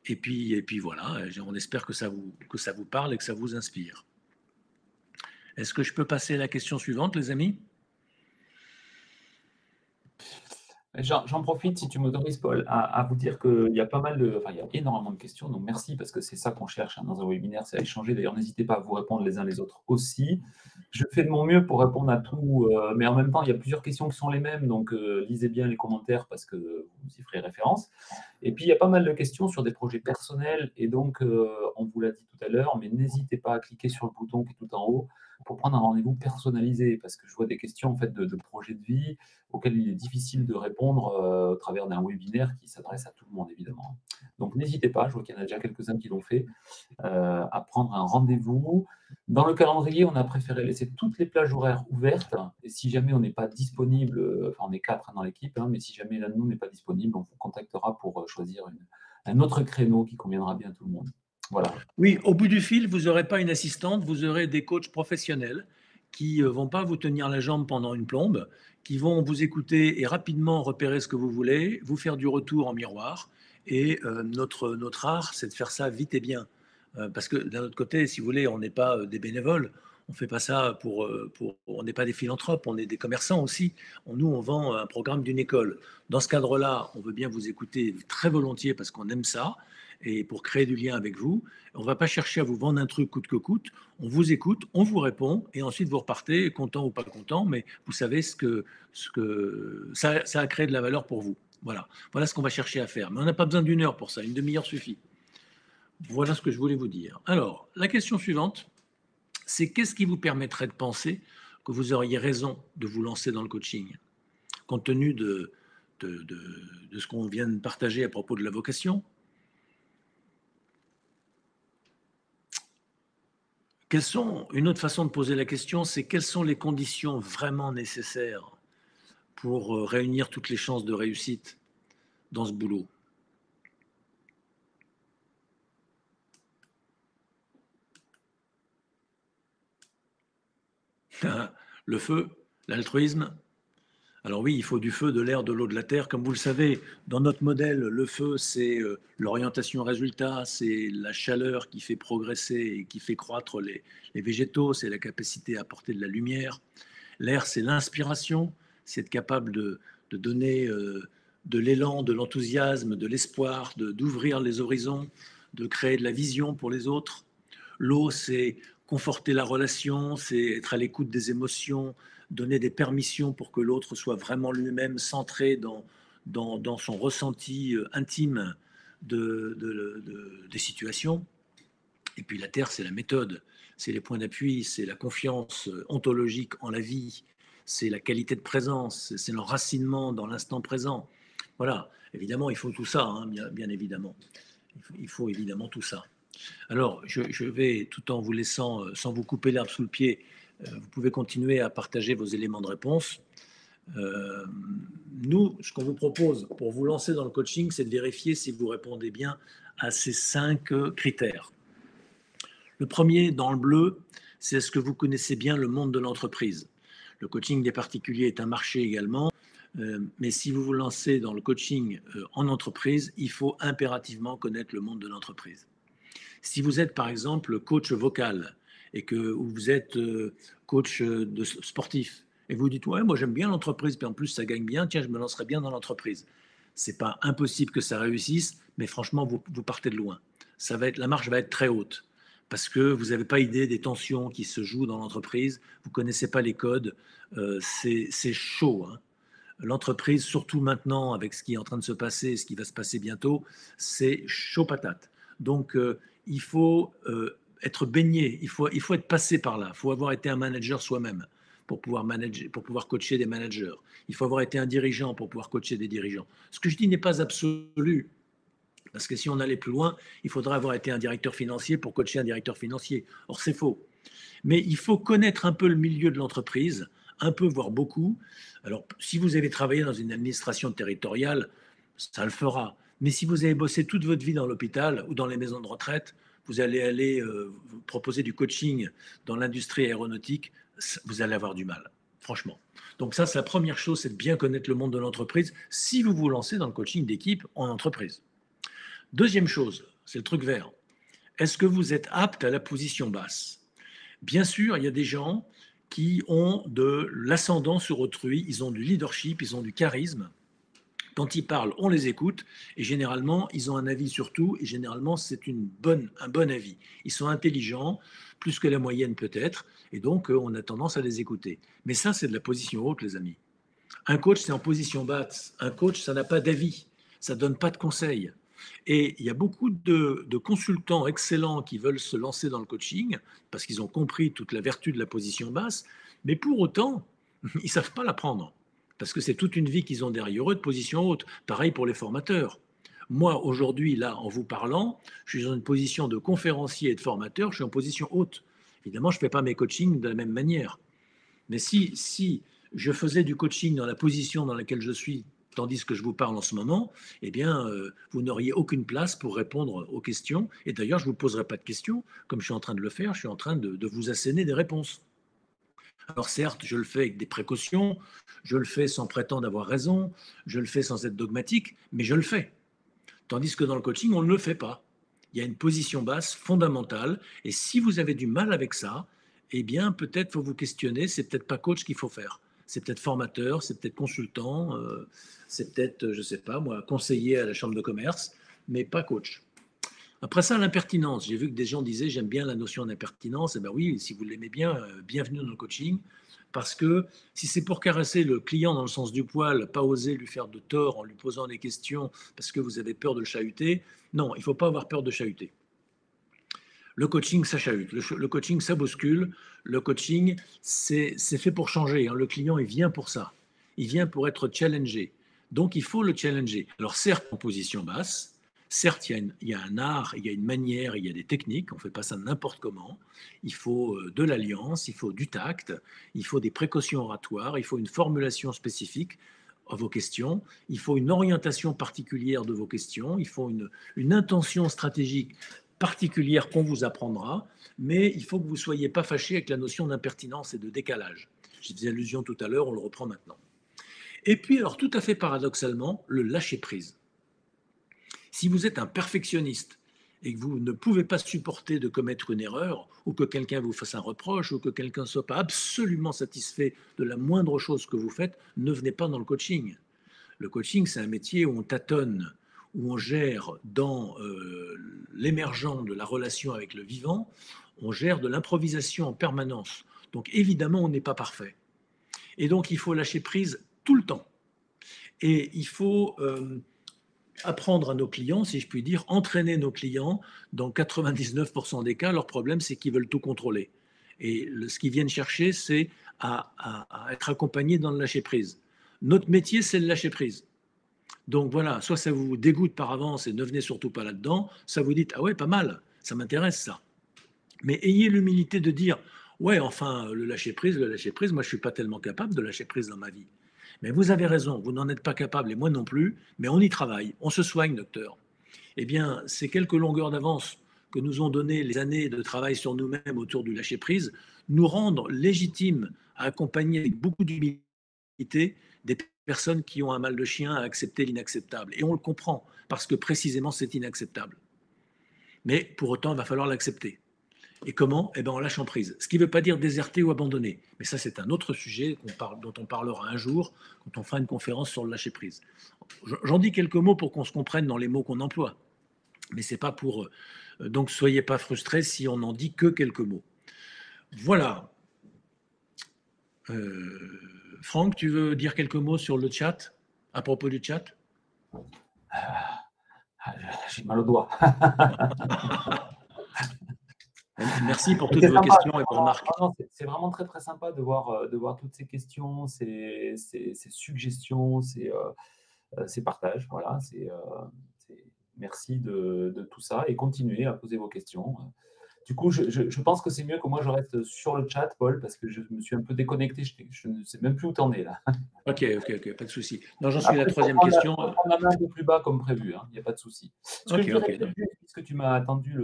Et puis voilà, on espère que ça vous parle et que ça vous inspire. Est-ce que je peux passer à la question suivante, les amis? J'en profite, si tu m'autorises, Paul, à vous dire qu'il y a pas mal de, enfin, il y a énormément de questions, donc merci, parce que c'est ça qu'on cherche, hein, dans un webinaire, c'est à échanger. D'ailleurs, n'hésitez pas à vous répondre les uns les autres aussi. Je fais de mon mieux pour répondre à tout, mais en même temps, il y a plusieurs questions qui sont les mêmes, donc lisez bien les commentaires parce que vous y ferez référence. Et puis, il y a pas mal de questions sur des projets personnels, et donc, on vous l'a dit tout à l'heure, mais n'hésitez pas à cliquer sur le bouton qui est tout en haut pour prendre un rendez-vous personnalisé, parce que je vois des questions en fait, de projets de vie auxquelles il est difficile de répondre au travers d'un webinaire qui s'adresse à tout le monde, évidemment. Donc, n'hésitez pas, je vois qu'il y en a déjà quelques-uns qui l'ont fait, à prendre un rendez-vous. Dans le calendrier, on a préféré laisser toutes les plages horaires ouvertes. Et si jamais on n'est pas disponible, enfin, on est 4 dans l'équipe, hein, mais si jamais l'un de nous n'est pas disponible, on vous contactera pour choisir un autre créneau qui conviendra bien à tout le monde. Voilà. Oui, au bout du fil, vous n'aurez pas une assistante, vous aurez des coachs professionnels qui ne vont pas vous tenir la jambe pendant une plombe, qui vont vous écouter et rapidement repérer ce que vous voulez, vous faire du retour en miroir. Et notre art, c'est de faire ça vite et bien. Parce que d'un autre côté, si vous voulez, on n'est pas des bénévoles, on ne fait pas ça on n'est pas des philanthropes, on est des commerçants aussi. Nous, on vend un programme d'une école. Dans ce cadre-là, on veut bien vous écouter très volontiers parce qu'on aime ça et pour créer du lien avec vous. On ne va pas chercher à vous vendre un truc coûte que coûte. On vous écoute, on vous répond, et ensuite vous repartez, content ou pas content, mais vous savez ça a créé de la valeur pour vous. Voilà ce qu'on va chercher à faire. Mais on n'a pas besoin d'une heure pour ça, une demi-heure suffit. Voilà ce que je voulais vous dire. Alors, la question suivante, c'est qu'est-ce qui vous permettrait de penser que vous auriez raison de vous lancer dans le coaching, compte tenu de ce qu'on vient de partager à propos de la vocation? Une autre façon de poser la question, c'est quelles sont les conditions vraiment nécessaires pour réunir toutes les chances de réussite dans ce boulot? Le feu, l'altruisme. Alors oui, il faut du feu, de l'air, de l'eau, de la terre. Comme vous le savez, dans notre modèle, le feu, c'est l'orientation résultat, c'est la chaleur qui fait progresser et qui fait croître les végétaux, c'est la capacité à apporter de la lumière. L'air, c'est l'inspiration, c'est être capable de donner de l'élan, de l'enthousiasme, de l'espoir, d'ouvrir les horizons, de créer de la vision pour les autres. L'eau, c'est conforter la relation, c'est être à l'écoute des émotions, donner des permissions pour que l'autre soit vraiment lui-même centré dans son ressenti intime des situations. Et puis la terre, c'est la méthode, c'est les points d'appui, c'est la confiance ontologique en la vie, c'est la qualité de présence, c'est l'enracinement dans l'instant présent. Voilà, évidemment, il faut tout ça, hein, bien évidemment. Il faut évidemment tout ça. Alors, je vais, tout en vous laissant, sans vous couper l'herbe sous le pied, vous pouvez continuer à partager vos éléments de réponse. Nous, ce qu'on vous propose pour vous lancer dans le coaching, c'est de vérifier si vous répondez bien à ces 5 critères. Le premier, dans le bleu, c'est est-ce que vous connaissez bien le monde de l'entreprise? Le coaching des particuliers est un marché également, mais si vous vous lancez dans le coaching en entreprise, il faut impérativement connaître le monde de l'entreprise. Si vous êtes par exemple coach vocal et que vous êtes coach de sportif et vous dites ouais moi j'aime bien l'entreprise puis en plus ça gagne bien, tiens je me lancerai bien dans l'entreprise. C'est pas impossible que ça réussisse, mais franchement vous partez de loin. La marche va être très haute parce que vous n'avez pas idée des tensions qui se jouent dans l'entreprise, vous connaissez pas les codes, c'est chaud. Hein. L'entreprise, surtout maintenant avec ce qui est en train de se passer et ce qui va se passer bientôt, c'est chaud patate. Donc, il faut être baigné, il faut être passé par là. Il faut avoir été un manager soi-même pour pouvoir manager, pour pouvoir coacher des managers. Il faut avoir été un dirigeant pour pouvoir coacher des dirigeants. Ce que je dis n'est pas absolu, parce que si on allait plus loin, il faudrait avoir été un directeur financier pour coacher un directeur financier. Or, c'est faux. Mais il faut connaître un peu le milieu de l'entreprise, un peu, voire beaucoup. Alors, si vous avez travaillé dans une administration territoriale, ça le fera. Mais si vous avez bossé toute votre vie dans l'hôpital ou dans les maisons de retraite, vous allez aller vous proposer du coaching dans l'industrie aéronautique, vous allez avoir du mal, franchement. Donc ça, c'est la première chose, c'est de bien connaître le monde de l'entreprise si vous vous lancez dans le coaching d'équipe en entreprise. Deuxième chose, c'est le truc vert. Est-ce que vous êtes apte à la position basse? Bien sûr, il y a des gens qui ont de l'ascendant sur autrui, ils ont du leadership, ils ont du charisme. Quand ils parlent, on les écoute et généralement, ils ont un avis sur tout et généralement, c'est un bon avis. Ils sont intelligents, plus que la moyenne peut-être, et donc on a tendance à les écouter. Mais ça, c'est de la position haute, les amis. Un coach, c'est en position basse. Un coach, ça n'a pas d'avis, ça ne donne pas de conseils. Et il y a beaucoup de consultants excellents qui veulent se lancer dans le coaching parce qu'ils ont compris toute la vertu de la position basse, mais pour autant, ils ne savent pas la prendre parce que c'est toute une vie qu'ils ont derrière eux de position haute. Pareil pour les formateurs. Moi, aujourd'hui, là, en vous parlant, je suis dans une position de conférencier et de formateur, je suis en position haute. Évidemment, je ne fais pas mes coachings de la même manière. Mais si je faisais du coaching dans la position dans laquelle je suis, tandis que je vous parle en ce moment, eh bien, vous n'auriez aucune place pour répondre aux questions. Et d'ailleurs, je ne vous poserai pas de questions, comme je suis en train de le faire, je suis en train de vous asséner des réponses. Alors certes, je le fais avec des précautions, je le fais sans prétendre avoir raison, je le fais sans être dogmatique, mais je le fais. Tandis que dans le coaching, on ne le fait pas. Il y a une position basse fondamentale, et si vous avez du mal avec ça, eh bien peut-être faut vous questionner, c'est peut-être pas coach qu'il faut faire. C'est peut-être formateur, c'est peut-être consultant, c'est peut-être, je sais pas moi, conseiller à la chambre de commerce, mais pas coach. Après ça, l'impertinence. J'ai vu que des gens disaient j'aime bien la notion d'impertinence. Eh bien oui, si vous l'aimez bien, bienvenue dans le coaching. Parce que si c'est pour caresser le client dans le sens du poil, pas oser lui faire de tort en lui posant des questions parce que vous avez peur de le chahuter, non, il ne faut pas avoir peur de chahuter. Le coaching, ça chahute. Le coaching, ça bouscule. Le coaching, c'est fait pour changer, hein. Le client, il vient pour ça. Il vient pour être challengé. Donc, il faut le challenger. Alors, certes, en position basse, certes, il y a un art, il y a une manière, il y a des techniques. On ne fait pas ça n'importe comment. Il faut de l'alliance, il faut du tact, il faut des précautions oratoires, il faut une formulation spécifique à vos questions, il faut une orientation particulière de vos questions, il faut une intention stratégique particulière qu'on vous apprendra, mais il faut que vous ne soyez pas fâché avec la notion d'impertinence et de décalage. J'y faisais allusion tout à l'heure, on le reprend maintenant. Et puis, alors tout à fait paradoxalement, le lâcher-prise. Si vous êtes un perfectionniste et que vous ne pouvez pas supporter de commettre une erreur, ou que quelqu'un vous fasse un reproche, ou que quelqu'un ne soit pas absolument satisfait de la moindre chose que vous faites, ne venez pas dans le coaching. Le coaching, c'est un métier où on tâtonne, où on gère dans l'émergent de la relation avec le vivant, on gère de l'improvisation en permanence. Donc évidemment, on n'est pas parfait. Et donc, il faut lâcher prise tout le temps. Et il faut apprendre à nos clients, si je puis dire, entraîner nos clients. Dans 99% des cas, leur problème, c'est qu'ils veulent tout contrôler. Et ce qu'ils viennent chercher, c'est à être accompagnés dans le lâcher prise. Notre métier, c'est le lâcher prise. Donc voilà, soit ça vous dégoûte par avance et ne venez surtout pas là-dedans, ça vous dit, ah ouais, pas mal, ça m'intéresse ça. Mais ayez l'humilité de dire, ouais, enfin, le lâcher prise, moi je ne suis pas tellement capable de lâcher prise dans ma vie. Mais vous avez raison, vous n'en êtes pas capable et moi non plus, mais on y travaille, on se soigne, docteur. Eh bien, ces quelques longueurs d'avance que nous ont données les années de travail sur nous-mêmes autour du lâcher prise nous rendent légitimes à accompagner avec beaucoup d'humilité des personnes qui ont un mal de chien à accepter l'inacceptable. Et on le comprend, parce que précisément c'est inacceptable. Mais pour autant, il va falloir l'accepter. Et comment? Eh bien, en lâchant prise. Ce qui ne veut pas dire déserter ou abandonner. Mais ça, c'est un autre sujet dont on parlera un jour quand on fera une conférence sur le lâcher prise. J'en dis quelques mots pour qu'on se comprenne dans les mots qu'on emploie. Mais c'est pas pour. Donc, soyez pas frustrés si on n'en dit que quelques mots. Voilà. Franck, tu veux dire quelques mots sur le chat, à propos du chat? J'ai mal au doigt. Merci pour toutes vos questions et vos remarques. C'est vraiment très très sympa de voir toutes ces questions, ces suggestions, ces partages. Voilà, merci de tout ça et continuez à poser vos questions. Du coup, je pense que c'est mieux que moi je reste sur le chat, Paul, parce que je me suis un peu déconnecté. Je ne sais même plus où t'en es là. Ok, pas de souci. Non, j'en suis à la Après, troisième question. je peux prendre la main un peu plus bas comme prévu, hein, il n'y a pas de souci. Ce que je dirais Ok. peut-être juste, puisque tu m'as attendu,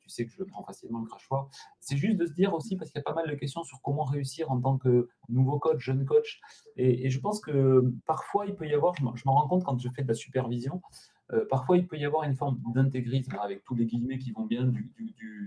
tu sais que je le prends facilement le crachoir, c'est juste de se dire aussi, parce qu'il y a pas mal de questions sur comment réussir en tant que nouveau coach, jeune coach. Et je pense que parfois, il peut y avoir, je m'en rends compte quand je fais de la supervision, parfois il peut y avoir une forme d'intégrisme, avec tous les guillemets qui vont bien,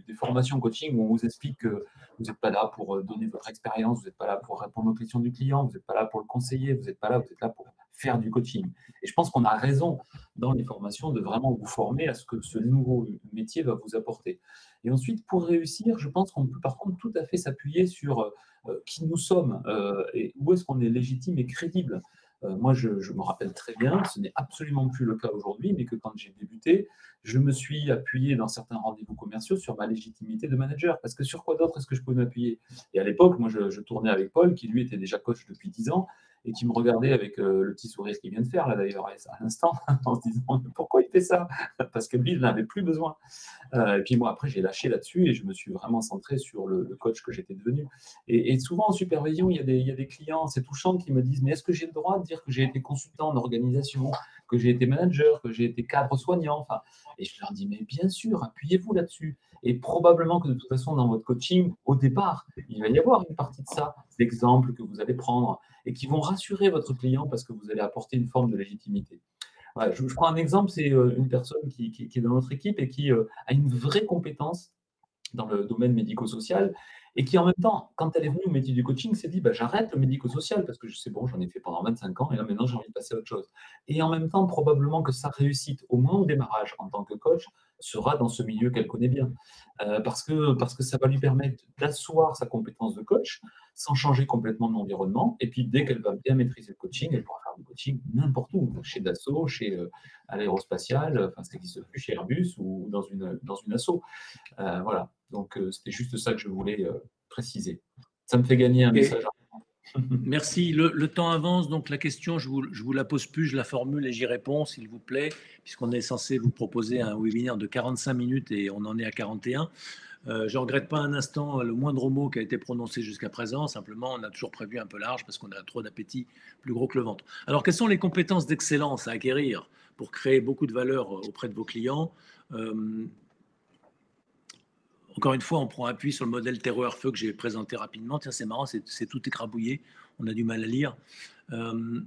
des formations coaching où on vous explique que vous n'êtes pas là pour donner votre expérience, vous n'êtes pas là pour répondre aux questions du client, vous n'êtes pas là pour le conseiller, vous n'êtes pas là, vous êtes là pour faire du coaching. Et je pense qu'on a raison dans les formations de vraiment vous former à ce que ce nouveau métier va vous apporter. Et ensuite, pour réussir, je pense qu'on peut par contre tout à fait s'appuyer sur qui nous sommes et où est-ce qu'on est légitime et crédible. Moi, je me rappelle très bien, ce n'est absolument plus le cas aujourd'hui, mais que quand j'ai débuté, je me suis appuyé dans certains rendez-vous commerciaux sur ma légitimité de manager. Parce que sur quoi d'autre est-ce que je peux m'appuyer? Et à l'époque, moi, je tournais avec Paul, qui lui était déjà coach depuis 10 ans, et qui me regardait avec le petit sourire qu'il vient de faire, là d'ailleurs, à l'instant, en se disant pourquoi il fait ça? Parce que lui, il n'en avait plus besoin. Et puis moi, après, j'ai lâché là-dessus et je me suis vraiment centré sur le coach que j'étais devenu. Et souvent en supervision, il y a des clients, c'est touchant, qui me disent, mais est-ce que j'ai le droit de dire que j'ai été consultant en organisation, que j'ai été manager, que j'ai été cadre soignant, enfin, et je leur dis, mais bien sûr, appuyez-vous là-dessus. Et probablement que de toute façon, dans votre coaching, au départ, il va y avoir une partie de ça, d'exemples que vous allez prendre et qui vont rassurer votre client parce que vous allez apporter une forme de légitimité. Ouais, je prends un exemple, c'est une personne qui est dans notre équipe et qui a une vraie compétence dans le domaine médico-social et qui, en même temps, quand elle est venue au métier du coaching, s'est dit bah, j'arrête le médico-social parce que c'est bon, j'en ai fait pendant 25 ans et là maintenant j'ai envie de passer à autre chose. Et en même temps, probablement que sa réussite, au moins au démarrage en tant que coach, sera dans ce milieu qu'elle connaît bien. Parce que ça va lui permettre d'asseoir sa compétence de coach sans changer complètement d'environnement. Et puis, dès qu'elle va bien maîtriser le coaching, elle pourra faire du coaching n'importe où, chez Dassault, à l'aérospatiale, enfin, ça n'existe plus, chez Airbus ou dans une asso. Voilà. Donc, c'était juste ça que je voulais préciser. Ça me fait gagner un Ok. message. Merci. Le temps avance, donc la question, je vous la pose plus, je la formule et j'y réponds, s'il vous plaît, puisqu'on est censé vous proposer un webinaire de 45 minutes et on en est à 41. Je ne regrette pas un instant le moindre mot qui a été prononcé jusqu'à présent. Simplement, on a toujours prévu un peu large parce qu'on a trop d'appétit, plus gros que le ventre. Alors, quelles sont les compétences d'excellence à acquérir pour créer beaucoup de valeur auprès de vos clients? Encore une fois, on prend appui sur le modèle terreau-feu que j'ai présenté rapidement. Tiens, c'est marrant, c'est tout écrabouillé. On a du mal à lire. Il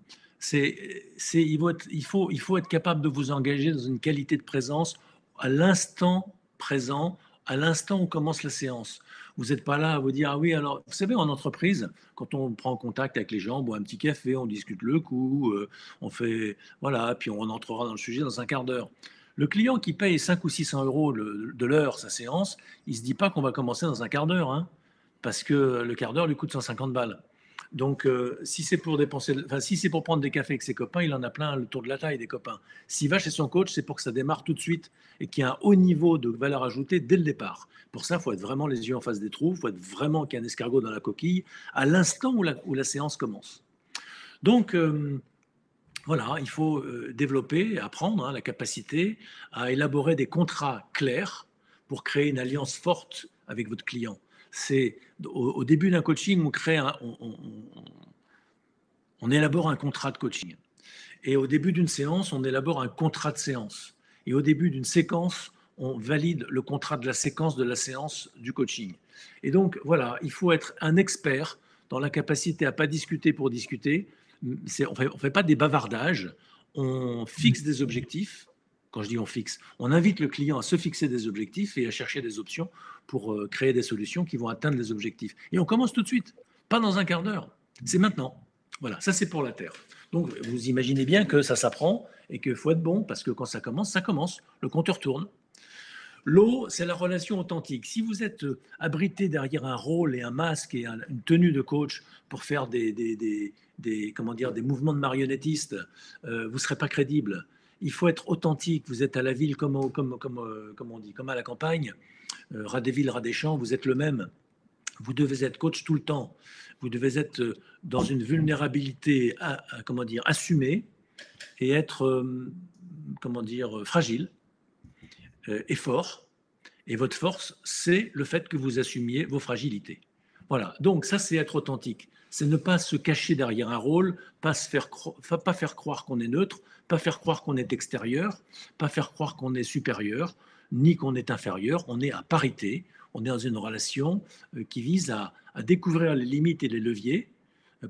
faut être capable de vous engager dans une qualité de présence à l'instant présent, à l'instant où commence la séance. Vous n'êtes pas là à vous dire, ah oui, alors, vous savez, en entreprise, quand on prend contact avec les gens, on boit un petit café, on discute le coup, on fait, voilà, puis on entrera dans le sujet dans un quart d'heure. Le client qui paye 5 ou 600 euros de l'heure sa séance, il ne se dit pas qu'on va commencer dans un quart d'heure, hein, parce que le quart d'heure lui coûte 150 balles. Donc, si c'est pour dépenser, enfin, si c'est pour prendre des cafés avec ses copains, il en a plein le tour de la taille des copains. S'il va chez son coach, c'est pour que ça démarre tout de suite et qu'il y ait un haut niveau de valeur ajoutée dès le départ. Pour ça, il faut être vraiment les yeux en face des trous, il faut être vraiment qu'il y ait un escargot dans la coquille à l'instant où la séance commence. Donc, voilà, il faut développer, apprendre la capacité à élaborer des contrats clairs pour créer une alliance forte avec votre client. C'est au début d'un coaching, on élabore un contrat de coaching. Et au début d'une séance, on élabore un contrat de séance. Et au début d'une séquence, on valide le contrat de la séance du coaching. Et donc, voilà, il faut être un expert dans la capacité à ne pas discuter pour discuter. On ne fait pas des bavardages, on fixe des objectifs. Quand je dis on fixe, on invite le client à se fixer des objectifs et à chercher des options pour créer des solutions qui vont atteindre les objectifs. Et on commence tout de suite, pas dans un quart d'heure, c'est maintenant. Voilà, ça c'est pour la Terre. Donc vous imaginez bien que ça s'apprend et qu'il faut être bon parce que quand ça commence, le compteur tourne. L'eau, c'est la relation authentique. Si vous êtes abrité derrière un rôle et un masque et une tenue de coach pour faire comment dire, des mouvements de marionnettiste, vous ne serez pas crédible. Il faut être authentique. Vous êtes à la ville comme on dit, comme à la campagne. Ras des villes, ras des champs, vous êtes le même. Vous devez être coach tout le temps. Vous devez être dans une vulnérabilité, comment dire, assumée et être, comment dire, fragile et fort. Et votre force, c'est le fait que vous assumiez vos fragilités. Voilà, donc ça, c'est être authentique. C'est ne pas se cacher derrière un rôle, pas faire croire qu'on est neutre, pas faire croire qu'on est extérieur, pas faire croire qu'on est supérieur, ni qu'on est inférieur. On est à parité, on est dans une relation qui vise à découvrir les limites et les leviers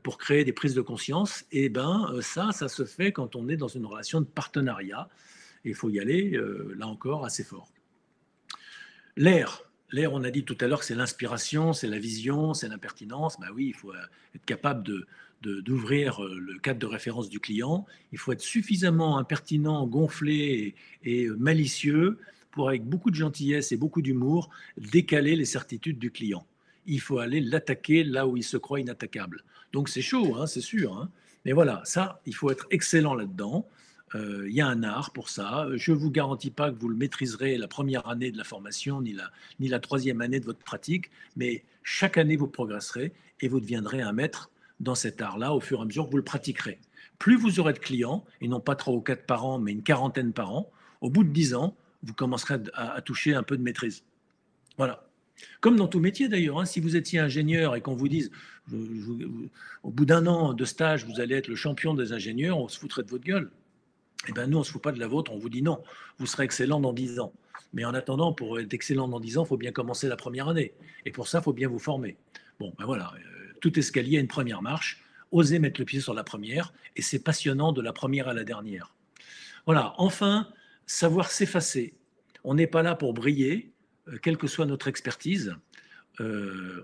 pour créer des prises de conscience. Et ben ça se fait quand on est dans une relation de partenariat. Et il faut y aller, là encore, assez fort. L'air. L'air, on a dit tout à l'heure que c'est l'inspiration, c'est la vision, c'est l'impertinence. Ben oui, il faut être capable d'ouvrir le cadre de référence du client. Il faut être suffisamment impertinent, gonflé et malicieux pour, avec beaucoup de gentillesse et beaucoup d'humour, décaler les certitudes du client. Il faut aller l'attaquer là où il se croit inattaquable. Donc c'est chaud, hein, c'est sûr. Hein. Mais voilà, ça, il faut être excellent là-dedans. Il y a un art pour ça. Je ne vous garantis pas que vous le maîtriserez la première année de la formation, ni la troisième année de votre pratique, mais chaque année, vous progresserez et vous deviendrez un maître dans cet art-là au fur et à mesure que vous le pratiquerez. Plus vous aurez de clients, et non pas 3 ou 4 par an, mais une quarantaine par an, au bout de 10 ans, vous commencerez à toucher un peu de maîtrise. Voilà. Comme dans tout métier d'ailleurs, hein, si vous étiez ingénieur et qu'on vous dise, au bout d'un an de stage, vous allez être le champion des ingénieurs, on se foutrait de votre gueule. Eh bien, nous, on ne se fout pas de la vôtre, on vous dit non, vous serez excellent dans 10 ans. Mais en attendant, pour être excellent dans 10 ans, il faut bien commencer la première année. Et pour ça, il faut bien vous former. Bon, ben voilà, tout escalier a une première marche. Osez mettre le pied sur la première, et c'est passionnant de la première à la dernière. Voilà, enfin, savoir s'effacer. On n'est pas là pour briller, quelle que soit notre expertise.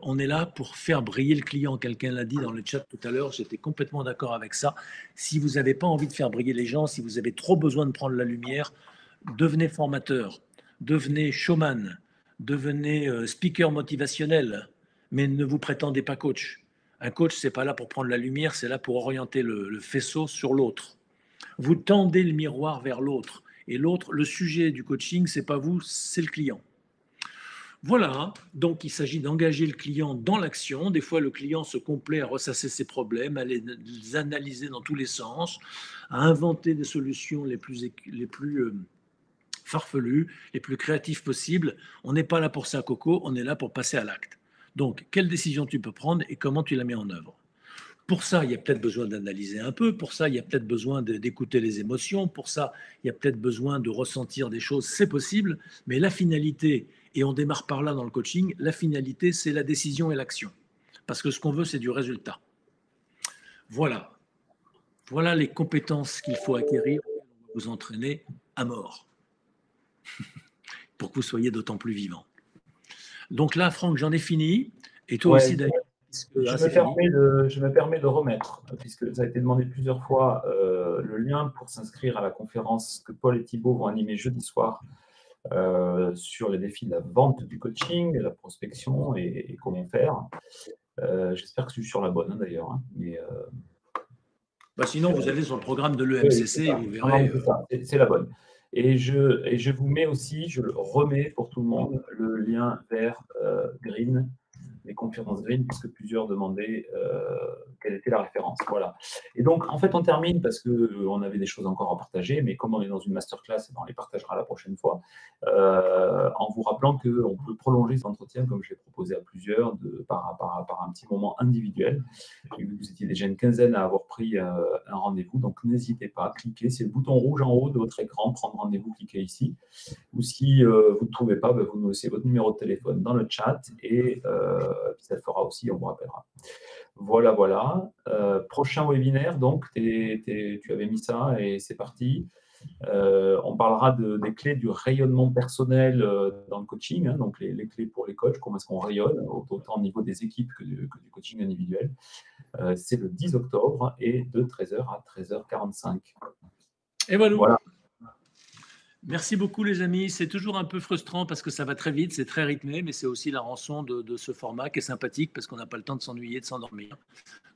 On est là pour faire briller le client. Quelqu'un l'a dit dans le chat tout à l'heure, j'étais complètement d'accord avec ça. Si vous n'avez pas envie de faire briller les gens, si vous avez trop besoin de prendre la lumière, devenez formateur, devenez showman, devenez speaker motivationnel, mais ne vous prétendez pas coach. Un coach, c'est pas là pour prendre la lumière, c'est là pour orienter le faisceau sur l'autre. Vous tendez le miroir vers l'autre. Et l'autre, le sujet du coaching, c'est pas vous, c'est le client. Voilà, donc il s'agit d'engager le client dans l'action. Des fois, le client se complaît à ressasser ses problèmes, à les analyser dans tous les sens, à inventer des solutions les plus farfelues, les plus créatives possibles. On n'est pas là pour ça, Coco, on est là pour passer à l'acte. Donc, quelle décision tu peux prendre et comment tu la mets en œuvre? Pour ça, il y a peut-être besoin d'analyser un peu, pour ça, il y a peut-être besoin d'écouter les émotions, pour ça, il y a peut-être besoin de ressentir des choses, c'est possible, mais la finalité, et on démarre par là dans le coaching, la finalité, c'est la décision et l'action. Parce que ce qu'on veut, c'est du résultat. Voilà. Voilà les compétences qu'il faut acquérir pour vous entraîner à mort, pour que vous soyez d'autant plus vivant. Donc là, Franck, j'en ai fini, et toi aussi, Daniel. Je me permets de remettre, puisque ça a été demandé plusieurs fois, le lien pour s'inscrire à la conférence que Paul et Thibaut vont animer jeudi soir sur les défis de la vente du coaching, de la prospection et comment faire. J'espère que je suis sur la bonne d'ailleurs. Hein, mais, sinon, vous allez sur le programme de l'EMCC et vous verrez. C'est la bonne. Et je vous mets aussi, je le remets pour tout le monde, le lien vers Green, les conférences Green, puisque plusieurs demandaient quelle était la référence. Voilà. Et donc, en fait, on termine parce qu'on avait des choses encore à partager, mais comme on est dans une masterclass, on les partagera la prochaine fois, en vous rappelant qu'on peut prolonger cet entretien, comme je l'ai proposé à plusieurs, par un petit moment individuel. Vous étiez déjà une quinzaine à avoir pris un rendez-vous, donc n'hésitez pas à cliquer. C'est le bouton rouge en haut de votre écran, prendre rendez-vous, cliquez ici. Ou si vous ne trouvez pas, vous nous laissez votre numéro de téléphone dans le chat et puis ça le fera aussi, on vous rappellera. Voilà. Prochain webinaire, donc, tu avais mis ça et c'est parti. On parlera des clés du rayonnement personnel dans le coaching, hein, donc les clés pour les coachs, comment est-ce qu'on rayonne, autant au niveau des équipes que du coaching individuel. C'est le 10 octobre et de 13h à 13h45. Et voilà. Merci beaucoup les amis, c'est toujours un peu frustrant parce que ça va très vite, c'est très rythmé, mais c'est aussi la rançon de ce format qui est sympathique parce qu'on n'a pas le temps de s'ennuyer, de s'endormir.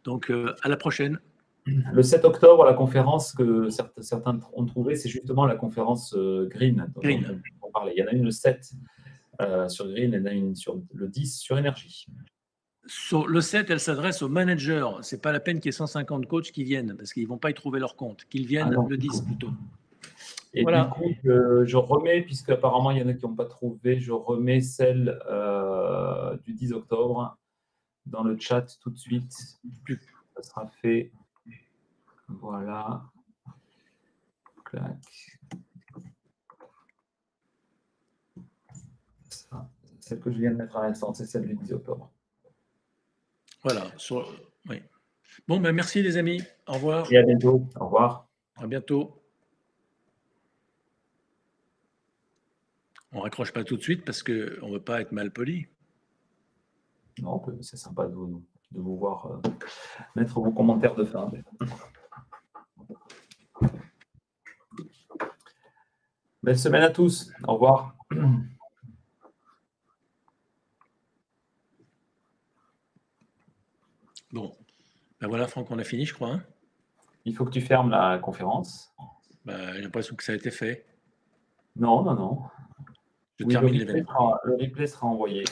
Donc à la prochaine. Le 7 octobre, la conférence que certains ont trouvée, c'est justement la conférence Green dont on parlait. Il y en a une le 7 sur Green, il y en a une sur le 10 sur énergie. Sur le 7, elle s'adresse aux managers. Ce n'est pas la peine qu'il y ait 150 coachs qui viennent parce qu'ils ne vont pas y trouver leur compte. Qu'ils viennent le 10 plutôt. Et du Voilà. coup, je remets, puisque apparemment il y en a qui n'ont pas trouvé, je remets celle du 10 octobre dans le chat tout de suite. Ça sera fait. Voilà. Clac. Ça, celle que je viens de mettre à l'instant, c'est celle du 10 octobre. Voilà. Oui. Bon, ben merci les amis. Au revoir. Et à bientôt. Au revoir. À bientôt. On raccroche pas tout de suite parce qu'on ne veut pas être mal poli. Non, c'est sympa de vous voir mettre vos commentaires de fin. Belle semaine à tous. Au revoir. Bon, ben voilà Franck, on a fini je crois. Hein. Il faut que tu fermes la conférence. Ben, j'ai l'impression que ça a été fait. Non, non, non. Je Oui, le termine l'événement. replay sera envoyé.